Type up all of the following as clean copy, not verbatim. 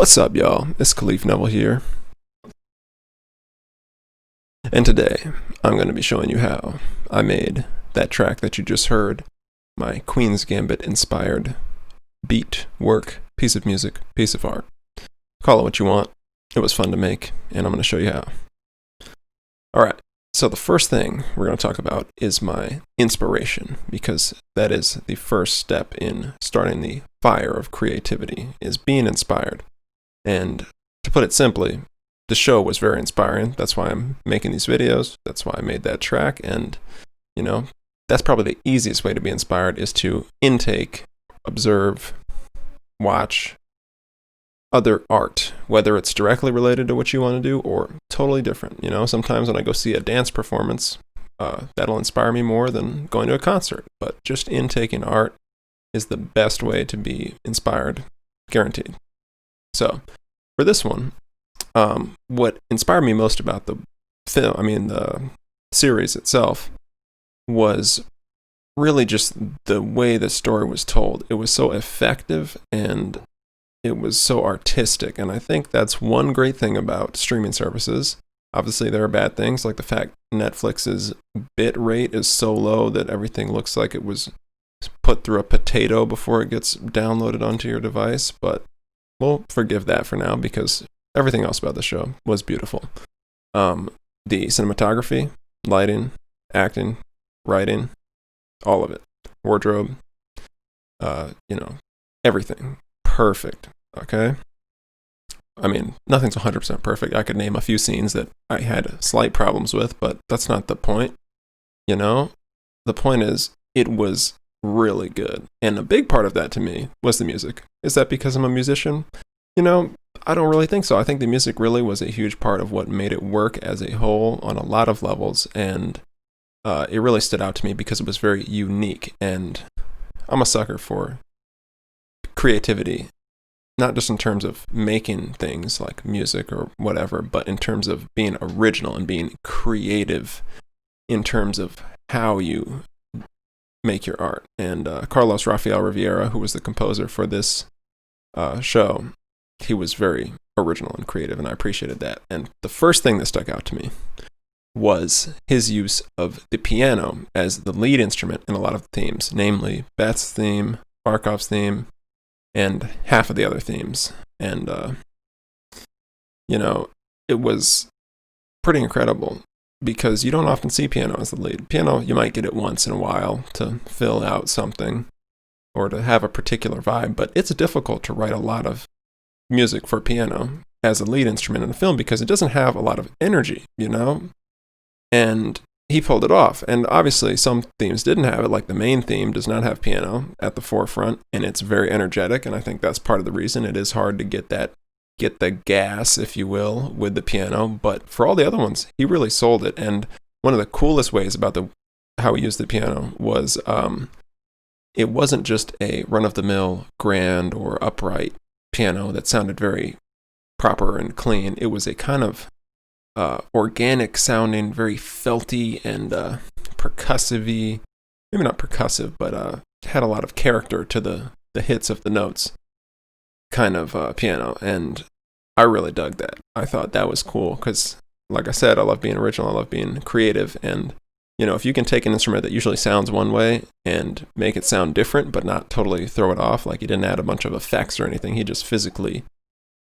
What's up, y'all? It's Khalif Neville here. And today, I'm going to be showing you how I made that track that you just heard, my Queens Gambit inspired beat, work, piece of music, piece of art. Call it what you want. It was fun to make, and I'm going to show you how. Alright, so the first thing we're going to talk about is my inspiration, because that is the first step in starting the fire of creativity, is being inspired. And to put it simply, the show was very inspiring. That's why I'm making these videos. That's why I made that track. And, you know, that's probably the easiest way to be inspired, is to intake, observe, watch other art, whether it's directly related to what you want to do or totally different. You know, sometimes when I go see a dance performance, that'll inspire me more than going to a concert. But just intaking art is the best way to be inspired, guaranteed. So for this one, what inspired me most about the the series itself, was really just the way the story was told. It was so effective and it was so artistic. And I think that's one great thing about streaming services. Obviously, there are bad things, like the fact Netflix's bit rate is so low that everything looks like it was put through a potato before it gets downloaded onto your device. But we'll forgive that for now, because everything else about the show was beautiful. The cinematography, lighting, acting, writing, all of it. Wardrobe, everything. Perfect, okay? I mean, nothing's 100% perfect. I could name a few scenes that I had slight problems with, but that's not the point, you know? The point is, it was really good. And a big part of that to me was the music. Is that because I'm a musician? You know, I don't really think so. I think the music really was a huge part of what made it work as a whole on a lot of levels. And it really stood out to me because it was very unique. And I'm a sucker for creativity, not just in terms of making things like music or whatever, but in terms of being original and being creative in terms of how you make your art. And Carlos Rafael Rivera, who was the composer for this show, he was very original and creative, and I appreciated that. And the first thing that stuck out to me was his use of the piano as the lead instrument in a lot of themes, namely Beth's theme, Barkov's theme, and half of the other themes. And, it was pretty incredible, because you don't often see piano as the lead. Piano, you might get it once in a while to fill out something or to have a particular vibe, but it's difficult to write a lot of music for piano as a lead instrument in a film, because it doesn't have a lot of energy, you know? And he pulled it off. And obviously some themes didn't have it, like the main theme does not have piano at the forefront, and it's very energetic, and I think that's part of the reason it is hard to get the gas, if you will, with the piano. But for all the other ones, he really sold it. And one of the coolest ways about how he used the piano was it wasn't just a run-of-the-mill grand or upright piano that sounded very proper and clean. It was a kind of organic sounding, very felty and percussive-y, maybe not percussive, but had a lot of character to the hits of the notes kind of piano. And I really dug that. I thought that was cool because, like I said, I love being original, I love being creative. And if you can take an instrument that usually sounds one way and make it sound different, but not totally throw it off, like he didn't add a bunch of effects or anything, he just physically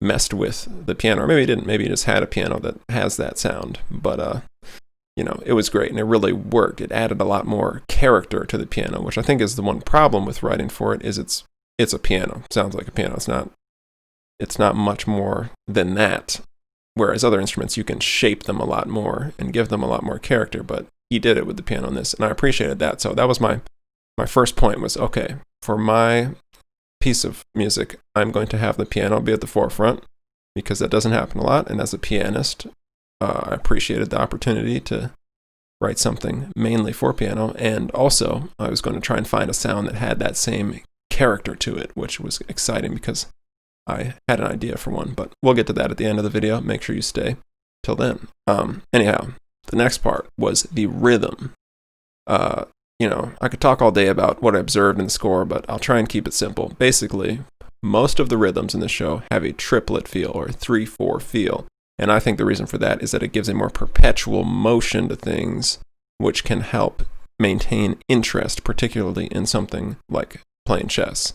messed with the piano. Or maybe he didn't, maybe he just had a piano that has that sound. But it was great, and it really worked. It added a lot more character to the piano, which I think is the one problem with writing for it, is it's a piano. It sounds like a piano. It's not much more than that. Whereas other instruments, you can shape them a lot more and give them a lot more character, but he did it with the piano in this, and I appreciated that. So that was my first point, was, okay, for my piece of music, I'm going to have the piano be at the forefront, because that doesn't happen a lot. And as a pianist, I appreciated the opportunity to write something mainly for piano. And also, I was going to try and find a sound that had that same character to it, which was exciting because I had an idea for one. But we'll get to that at the end of the video. Make sure you stay till then. Anyhow, the next part was the rhythm. I could talk all day about what I observed in the score, but I'll try and keep it simple. Basically, most of the rhythms in the show have a triplet feel or 3/4 feel. And I think the reason for that is that it gives a more perpetual motion to things, which can help maintain interest, particularly in something like playing chess.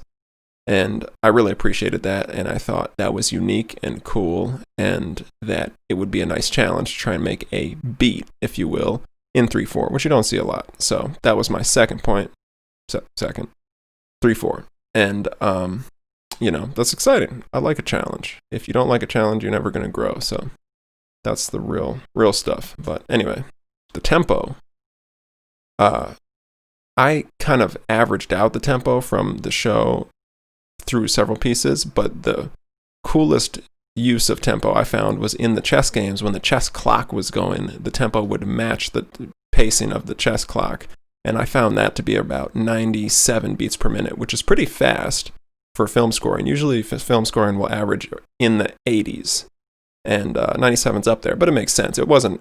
And I really appreciated that, and I thought that was unique and cool, and that it would be a nice challenge to try and make a beat, if you will, in 3/4, which you don't see a lot. So that was my second point. Second, 3/4. And, that's exciting. I like a challenge. If you don't like a challenge, you're never going to grow. So that's the real stuff. But anyway, the tempo. I kind of averaged out the tempo from the show through several pieces, but the coolest use of tempo I found was in the chess games. When the chess clock was going, the tempo would match the pacing of the chess clock, and I found that to be about 97 beats per minute, which is pretty fast for film scoring. Usually film scoring will average in the 80s, and 97's up there, but it makes sense.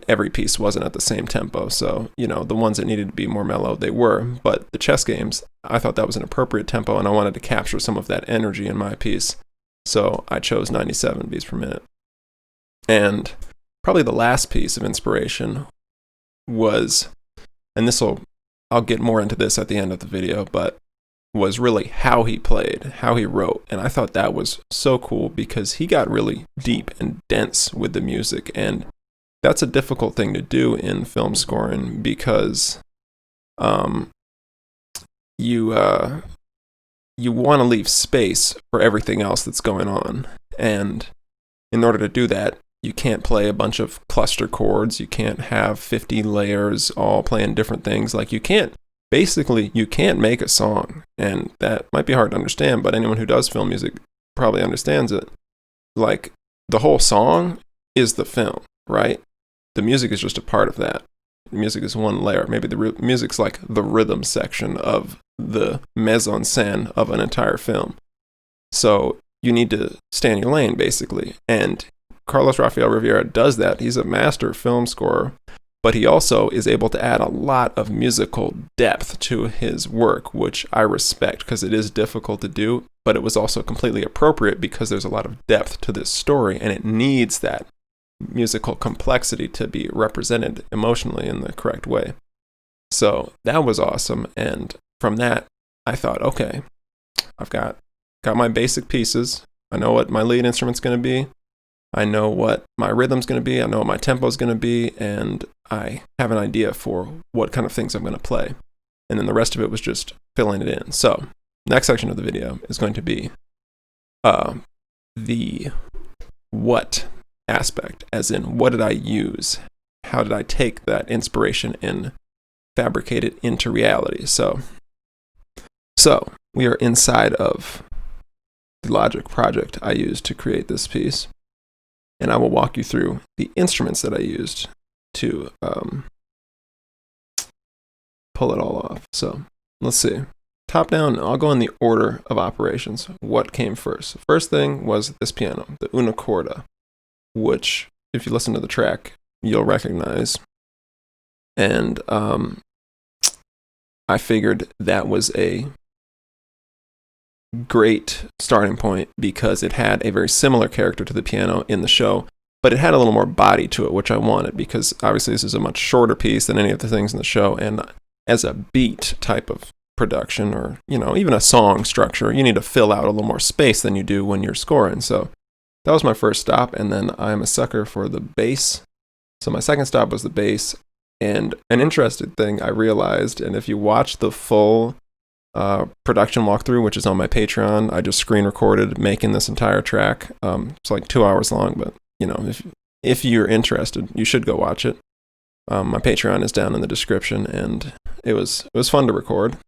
Every piece wasn't at the same tempo, so the ones that needed to be more mellow, they were. But the chess games, I thought that was an appropriate tempo, and I wanted to capture some of that energy in my piece, so I chose 97 beats per minute. And probably the last piece of inspiration was, and I'll get more into this at the end of the video, but was really how he played, how he wrote. And I thought that was so cool because he got really deep and dense with the music. And that's a difficult thing to do in film scoring because you want to leave space for everything else that's going on. And in order to do that, you can't play a bunch of cluster chords. You can't have 50 layers all playing different things. Like you can't make a song, and that might be hard to understand, but anyone who does film music probably understands it. Like, the whole song is the film, right? The music is just a part of that. The music is one layer. Maybe the music's like the rhythm section of the mise-en-scène of an entire film. So you need to stay in your lane, basically. And Carlos Rafael Rivera does that. He's a master film scorer, but he also is able to add a lot of musical depth to his work, which I respect because it is difficult to do, but it was also completely appropriate because there's a lot of depth to this story, and it needs that musical complexity to be represented emotionally in the correct way. So that was awesome, and from that, I thought, okay, I've got my basic pieces. I know what my lead instrument's going to be. I know what my rhythm's going to be. I know what my tempo's going to be, and I have an idea for what kind of things I'm going to play. And then the rest of it was just filling it in. So, next section of the video is going to be the what aspect, as in what did I use? How did I take that inspiration and fabricate it into reality? So we are inside of the Logic project I used to create this piece. And I will walk you through the instruments that I used to pull it all off. So let's see. Top down, I'll go in the order of operations. What came first? First thing was this piano, the una corda, which, if you listen to the track, you'll recognize. And I figured that was a great starting point because it had a very similar character to the piano in the show, but it had a little more body to it, which I wanted because obviously this is a much shorter piece than any of the things in the show, and as a beat type of production or even a song structure, you need to fill out a little more space than you do when you're scoring. So that was my first stop, and then I'm a sucker for the bass. So my second stop was the bass, and an interesting thing I realized, and if you watch the full production walkthrough, which is on my Patreon, I just screen recorded making this entire track. It's like 2 hours long, but if you're interested, you should go watch it. My Patreon is down in the description, and it was fun to record.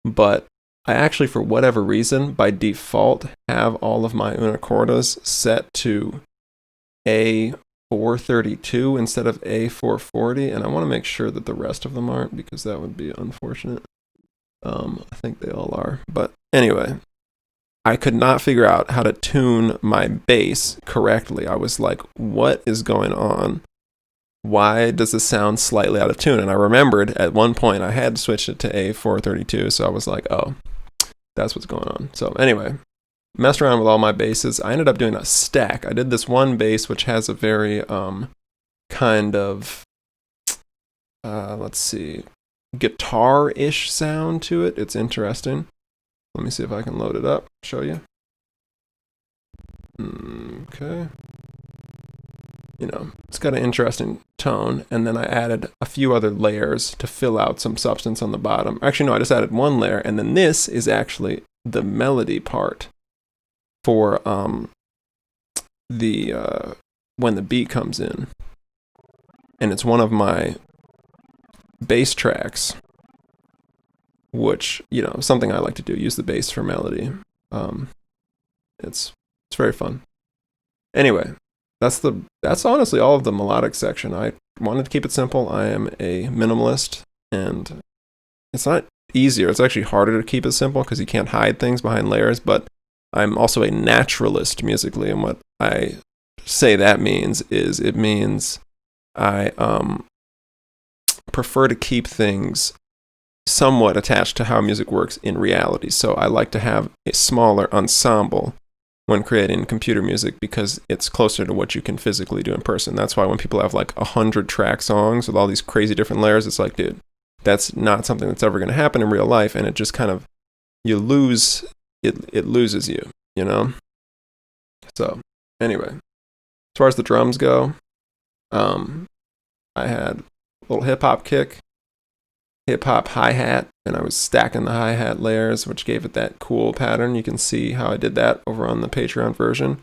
But I actually, for whatever reason, by default, have all of my una cordas set to A432 instead of A440, and I want to make sure that the rest of them aren't because that would be unfortunate. I think they all are. But anyway, I could not figure out how to tune my bass correctly. I was like, what is going on? Why does this sound slightly out of tune? And I remembered at one point I had switched it to A432, so I was like, oh, that's what's going on. So anyway, messed around with all my basses. I ended up doing a stack. I did this one bass which has a very kind of let's see, guitar-ish sound to it. It's interesting. Let me see if I can load it up, show you. Okay. You know, it's got an interesting tone, and then I added a few other layers to fill out some substance on the bottom. Actually, no, I just added one layer, and then this is actually the melody part for the when the beat comes in. And it's one of my bass tracks, which, you know, something I like to do, use the bass for melody. It's very fun. Anyway, that's honestly all of the melodic section. I wanted to keep it simple. I am a minimalist, and it's not easier. It's actually harder to keep it simple because you can't hide things behind layers, but I'm also a naturalist musically, and what I say that means is it means I prefer to keep things somewhat attached to how music works in reality. So I like to have a smaller ensemble when creating computer music because it's closer to what you can physically do in person. That's why when people have like 100 track songs with all these crazy different layers, it's like, dude, that's not something that's ever going to happen in real life, and it just kind of, you lose, it loses you, you know? So anyway, as far as the drums go, I had a little hip-hop kick, hip-hop hi-hat, and I was stacking the hi-hat layers, which gave it that cool pattern. You can see how I did that over on the Patreon version.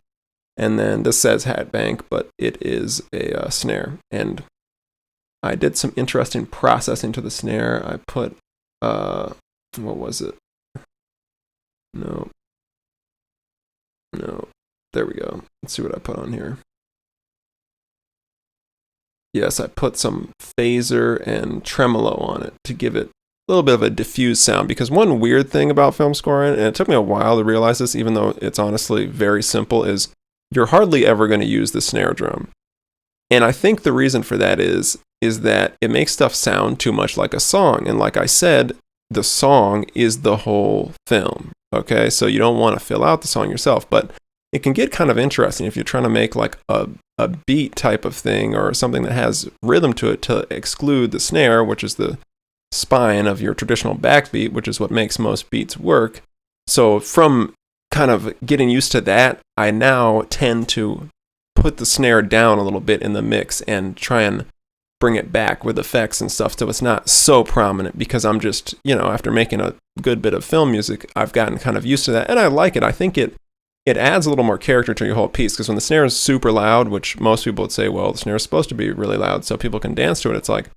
And then this says hat bank, but it is a snare. And I did some interesting processing to the snare. I put, what was it? No, there we go. Let's see what I put on here. Yes, I put some phaser and tremolo on it to give it a little bit of a diffused sound, because one weird thing about film scoring, and it took me a while to realize this, even though it's honestly very simple, is you're hardly ever going to use the snare drum. And I think the reason for that is that it makes stuff sound too much like a song. And like I said, the song is the whole film. Okay, so you don't want to fill out the song yourself, but it can get kind of interesting if you're trying to make like a beat type of thing or something that has rhythm to it, to exclude the snare, which is the spine of your traditional backbeat, which is what makes most beats work. So from kind of getting used to that, I now tend to put the snare down a little bit in the mix and try and bring it back with effects and stuff so it's not so prominent, because I'm just, you know, after making a good bit of film music, I've gotten kind of used to that, and I like it. I think it adds a little more character to your whole piece, because when the snare is super loud, which most people would say, well, the snare is supposed to be really loud so people can dance to it, it's like,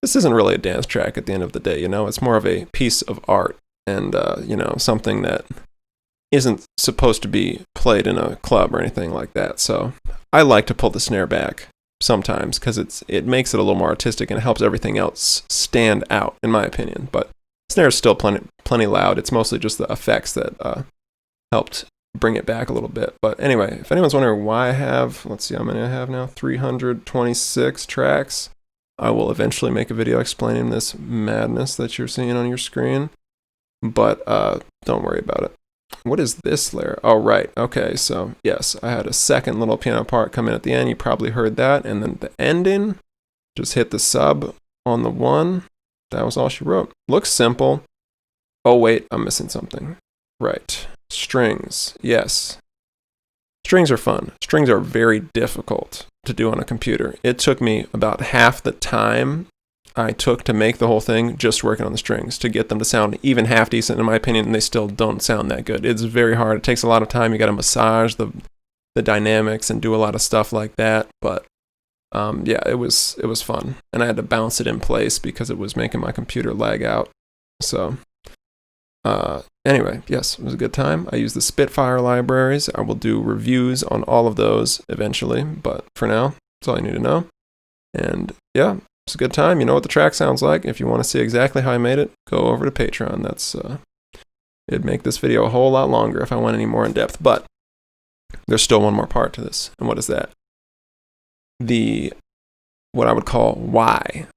this isn't really a dance track at the end of the day, you know? It's more of a piece of art and, you know, something that isn't supposed to be played in a club or anything like that. So I like to pull the snare back sometimes because it makes it a little more artistic and it helps everything else stand out, in my opinion. But snare is still plenty loud. It's mostly just the effects that helped bring it back a little bit. But anyway, if anyone's wondering why I have, let's see how many I have now, 326 tracks. I will eventually make a video explaining this madness that you're seeing on your screen, but don't worry about it. What is this layer? Oh, right. Okay, so yes, I had a second little piano part come in at the end. You probably heard that. And then the ending, just hit the sub on the one. That was all she wrote. Looks simple. Oh, wait, I'm missing something. Right. Strings. Yes. Strings are fun. Strings are very difficult to do on a computer. It took me about half the time I took to make the whole thing just working on the strings to get them to sound even half decent, in my opinion, and they still don't sound that good. It's very hard. It takes a lot of time. You got to massage the dynamics and do a lot of stuff like that. But yeah, it was fun, and I had to bounce it in place because it was making my computer lag out. So anyway, yes, it was a good time. I used the Spitfire libraries. I will do reviews on all of those eventually, but for now, that's all you need to know. And yeah, it's a good time. You know what the track sounds like. If you want to see exactly how I made it, go over to Patreon. That's it'd make this video a whole lot longer if I went any more in depth. But there's still one more part to this. And what is that? What I would call why.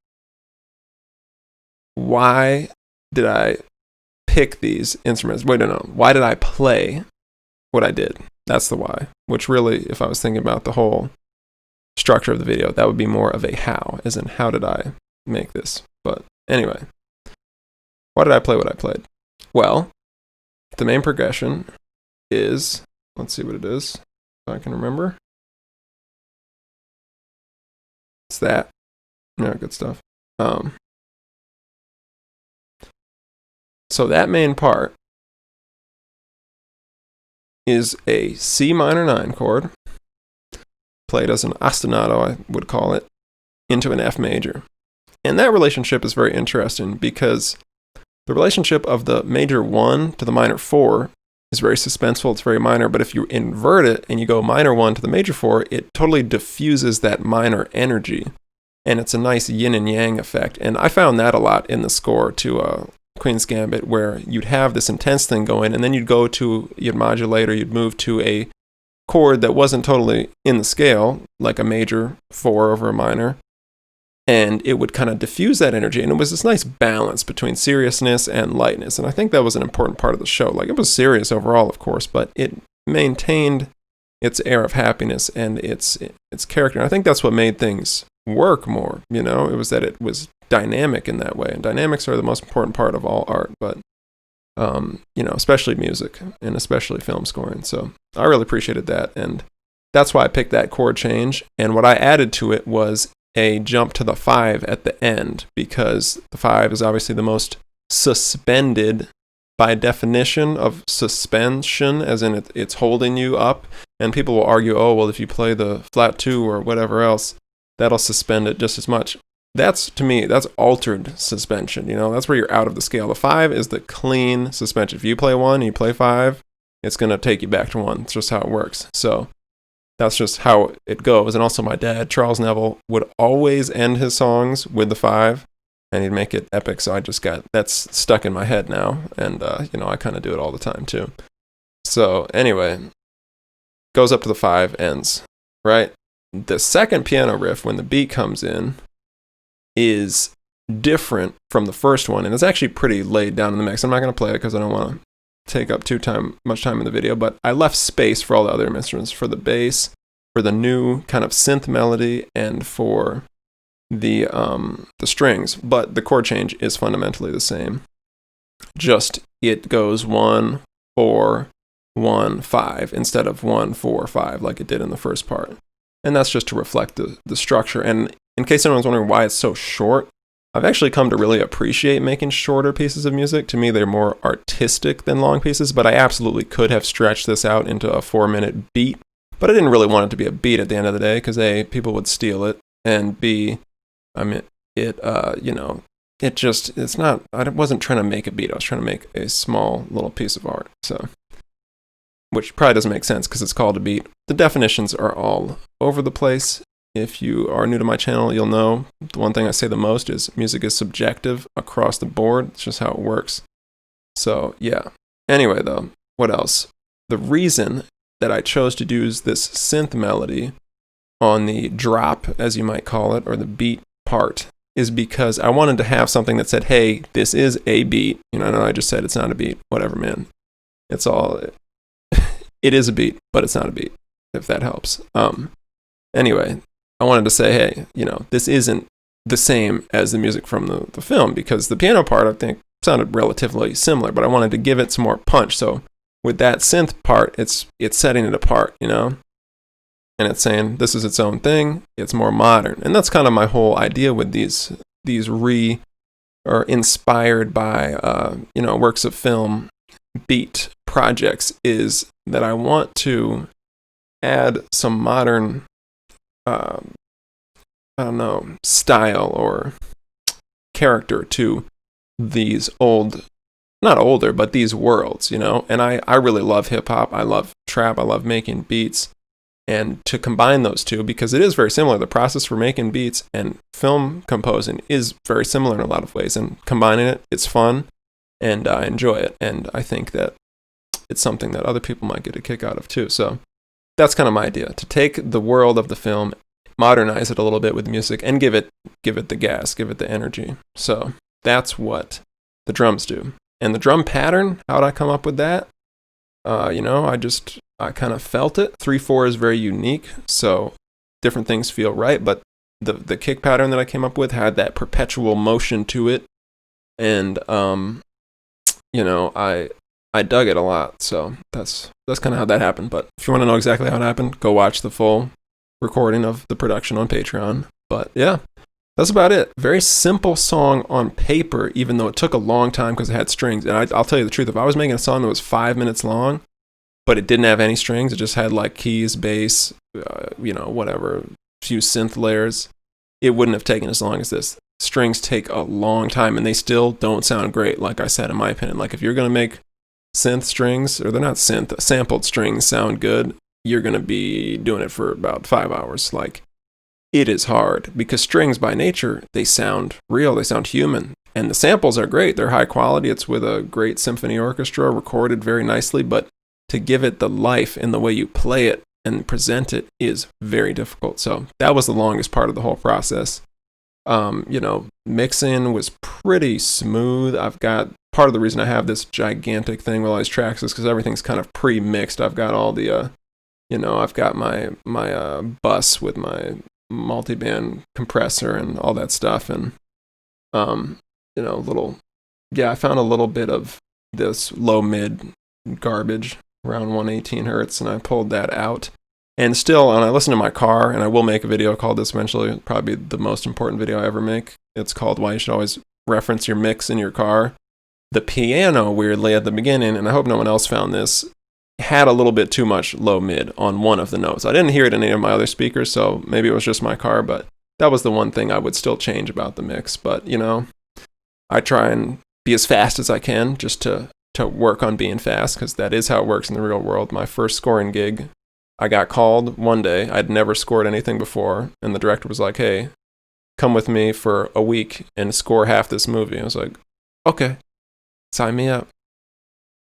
Why did I pick these instruments? Wait, no. Why did I play what I did. That's the why. Which really, if I was thinking about the whole structure of the video, that would be more of a how, as in how did I make this? But anyway, why did I play what I played? Well, the main progression is, let's see what it is, if I can remember. It's that. Yeah, good stuff. So that main part is a C minor 9 chord, played as an ostinato, I would call it, into an F major. And that relationship is very interesting because the relationship of the major 1 to the minor 4 is very suspenseful, it's very minor, but if you invert it and you go minor 1 to the major 4, it totally diffuses that minor energy. And it's a nice yin and yang effect. And I found that a lot in the score to Queens Gambit, where you'd have this intense thing going, and then you'd modulate, or you'd move to a chord that wasn't totally in the scale, like a major 4 over a minor, and it would kind of diffuse that energy, and it was this nice balance between seriousness and lightness, and I think that was an important part of the show. Like, it was serious overall, of course, but it maintained its air of happiness and its character, and I think that's what made things work more, you know? It was that it was dynamic in that way, and dynamics are the most important part of all art, but you know, especially music and especially film scoring. So I really appreciated that, and that's why I picked that chord change. And what I added to it was a jump to the 5 at the end, because the 5 is obviously the most suspended by definition of suspension, as in it's holding you up. And people will argue, oh, well, if you play the flat 2 or whatever else, that'll suspend it just as much. That's, to me, that's altered suspension, you know? That's where you're out of the scale. The 5 is the clean suspension. If you play 1 and you play 5, it's going to take you back to 1. It's just how it works. So that's just how it goes. And also my dad, Charles Neville, would always end his songs with the 5, and he'd make it epic. So that's stuck in my head now. And, you know, I kind of do it all the time too. So anyway, goes up to the 5, ends, right? The second piano riff, when the beat comes in, is different from the first one, and it's actually pretty laid down in the mix. I'm not going to play it because I don't want to take up much time in the video, but I left space for all the other instruments, for the bass, for the new kind of synth melody, and for the strings. But the chord change is fundamentally the same. Just it goes 1 4 1 5 instead of 1 4 5 like it did in the first part. And that's just to reflect the structure. And in case anyone's wondering why it's so short, I've actually come to really appreciate making shorter pieces of music. To me, they're more artistic than long pieces, but I absolutely could have stretched this out into a 4-minute beat. But I didn't really want it to be a beat at the end of the day, because A, people would steal it, and B, I mean, you know, I wasn't trying to make a beat. I was trying to make a small little piece of art. So, which probably doesn't make sense because it's called a beat. The definitions are all over the place. If you are new to my channel, you'll know the one thing I say the most is music is subjective across the board. It's just how it works. So, yeah. Anyway, though, what else? The reason that I chose to use this synth melody on the drop, as you might call it, or the beat part, is because I wanted to have something that said, hey, this is a beat. You know, I know I just said it's not a beat. Whatever, man. It's all... It is a beat, but it's not a beat, if that helps. Anyway, I wanted to say, hey, you know, this isn't the same as the music from the film, because the piano part, I think, sounded relatively similar, but I wanted to give it some more punch. So with that synth part, it's setting it apart, you know? And it's saying this is its own thing, it's more modern. And that's kind of my whole idea with these or inspired by, you know, works of film beat projects, is that I want to add some modern style or character to these not older, but these worlds, you know? And I really love hip hop, I love trap, I love making beats, and to combine those two, because it is very similar, the process for making beats and film composing is very similar in a lot of ways, and combining it's fun, and I enjoy it, and I think that it's something that other people might get a kick out of too. So that's kind of my idea, to take the world of the film, modernize it a little bit with music, and give it the gas, give it the energy. So that's what the drums do. And the drum pattern, how did I come up with that? You know, I just I kind of felt it. 3/4 is very unique, so different things feel right, but the kick pattern that I came up with had that perpetual motion to it, and I dug it a lot. So that's kind of how that happened. But if you want to know exactly how it happened, go watch the full recording of the production on Patreon. But yeah, that's about it. Very simple song on paper, even though it took a long time because it had strings. And I'll tell you the truth, if I was making a song that was 5 minutes long, but it didn't have any strings, it just had like keys, bass, whatever, few synth layers, it wouldn't have taken as long as this. Strings take a long time, and they still don't sound great, like I said, in my opinion. Like, if you're going to make synth strings, or they're not synth, sampled strings sound good, you're going to be doing it for about 5 hours. Like, it is hard, because strings by nature, they sound real, they sound human. And the samples are great, they're high quality, it's with a great symphony orchestra, recorded very nicely, but to give it the life in the way you play it and present it is very difficult. So that was the longest part of the whole process. Mixing was pretty smooth. I've got, part of the reason I have this gigantic thing with all these tracks is because everything's kind of pre-mixed. I've got all the, I've got my bus with my multi-band compressor and all that stuff. And, I found a little bit of this low-mid garbage around 118 hertz, and I pulled that out. And still, when I listen to my car, and I will make a video called this eventually, probably the most important video I ever make. It's called Why You Should Always Reference Your Mix in Your Car. The piano, weirdly, at the beginning, and I hope no one else found this, had a little bit too much low mid on one of the notes. I didn't hear it in any of my other speakers, so maybe it was just my car, but that was the one thing I would still change about the mix. But, I try and be as fast as I can just to work on being fast, because that is how it works in the real world. My first scoring gig, I got called one day. I'd never scored anything before, and the director was like, "Hey, come with me for a week and score half this movie." I was like, "Okay, sign me up."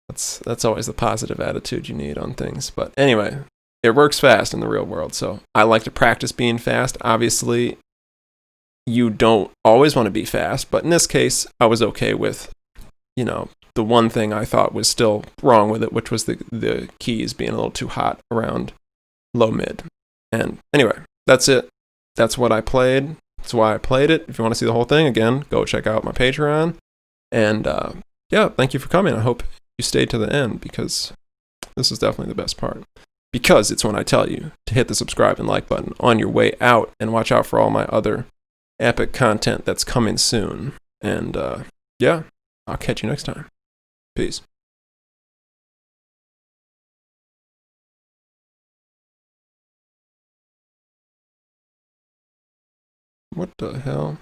That's always the positive attitude you need on things. But anyway, it works fast in the real world, so I like to practice being fast. Obviously, you don't always want to be fast, but in this case, I was okay with, the one thing I thought was still wrong with it, which was the keys being a little too hot around low mid. And anyway, that's it. That's what I played. That's why I played it. If you want to see the whole thing, again, go check out my Patreon. And thank you for coming. I hope you stayed to the end, because this is definitely the best part. Because it's when I tell you to hit the subscribe and like button on your way out, and watch out for all my other epic content that's coming soon. And I'll catch you next time. Peace. What the hell?